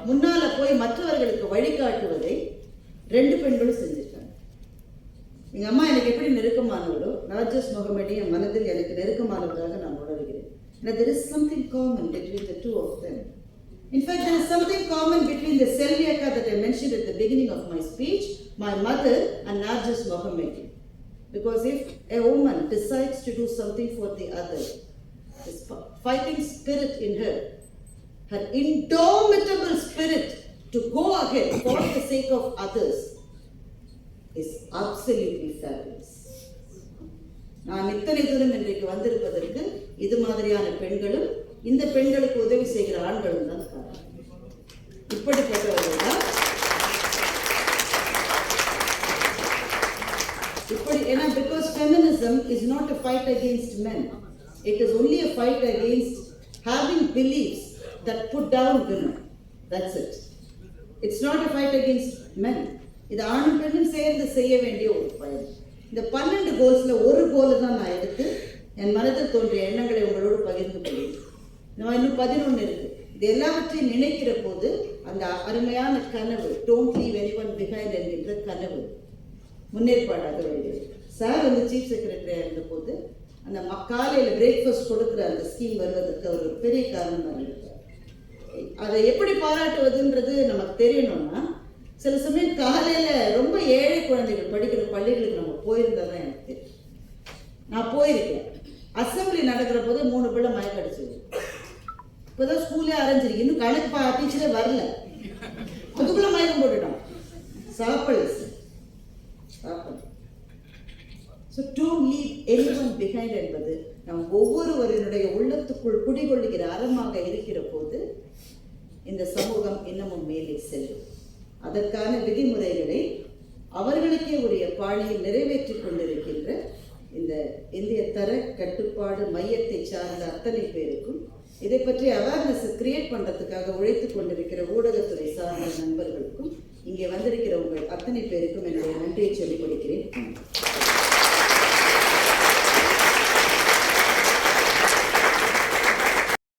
S1: முன்னால போய் மற்றவர்களுக்கு வழிகாட்டுவதை 2 பெண்களும் செஞ்சிருக்காங்க. எங்கள் அம்மா எனக்கு எப்படி நெருக்கமானவளோ, நார்ஜஸ் முகமது என் மனதில் எனக்கு நெருக்கமானவராக நான் உணர்கிறேன். There is something common between the two of them. In fact, there is something common between the Selviaka that I mentioned at the beginning of my speech, my mother, and Narjis Mohammed. Because if a woman decides to do something for the other, this fighting spirit in her, her indomitable spirit to go ahead for the sake of others, is absolutely fabulous. நான் இத்தனை தூரம் இன்றைக்கு வந்திருப்பதற்கு இது மாதிரியான பெண்களும் இந்த பெண்களுக்கு உதவி செய்கிற ஆண்களும் தான் காரணம். இப்படிப்பட்டவர்கள் தான் இப்படி. ஏன்னா, because feminism is not a fight against men. It is only a fight against having beliefs that put down women. That's it. It's not a fight against men. இது ஆணும் பெண்ணும் சேர்ந்து செய்ய வேண்டிய ஒரு பயணம். இந்த 12 கோல்ஸ்ல ஒரு கோல் தான் நான் எடுத்து என் மனதில் தோன்றிய எண்ணங்களை உங்களோடு பகிர்ந்து கொள்கிறேன். இன்னும் 11 இருக்கு. இது எல்லாவற்றையும் நினைக்கிற போது அந்த அருமையான கனவு, டோன்ட் லீவ் எனிஒன் பிஹைண்ட் என்கின்ற கனவு முன்னேற்பாடாக வேண்டியது. சார் வந்து சீஃப் செக்ரட்டரியா இருந்த போது அந்த காலையில் பிரேக்ஃபாஸ்ட் கொடுக்குற அந்த ஸ்கீம் வருவதற்கு அவர் ஒரு பெரிய காரணமாக இருந்தார். அதை எப்படி பாராட்டுவதுன்றது நமக்கு தெரியணும்னா, சில சமயம் காலையில் ரொம்ப ஏழை குழந்தைகள் படிக்கிற பள்ளிகளுக்கு நம்ம போயிருந்தா தான் எனக்கு தெரியும். நான் போயிருக்கேன். அசம்பிளி நடக்கிற போது 3 பிள்ளை மயக்க அடிச்சது. இப்போதான் ஸ்கூல்லே ஆரம்பிச்சிருக்கு, இன்னும் கணக்கு டீச்சரே வரல, அதுக்குள்ள மயக்கம் போட்டுட்டோம். சாப்பிடல. So to leave anyone behind என்பது நம் ஒவ்வொருவரினுடைய உள்ளத்துக்குள் குடிகொள்ளுகிற அறமாக இருக்கிற போது இந்த சமூகம் இன்னமும் மேலே செல்லும். அதற்கான விதிமுறைகளை அவர்களுக்கே உரிய பாணியில் நிறைவேற்றி கொண்டிருக்கின்ற இந்த இந்திய தர கட்டுப்பாடு மையத்தை சார்ந்த அத்தனை பேருக்கும் இதை பற்றி அவேர்னஸ் கிரியேட் பண்ணுறதுக்காக உழைத்து கொண்டிருக்கிற ஊடகத்துறை சார்ந்த நண்பர்களுக்கும் இங்கே வந்திருக்கிற உங்கள் அத்தனை பேருக்கும் என்னுடைய நன்றியை சொல்லிக் கொடுக்கிறேன்.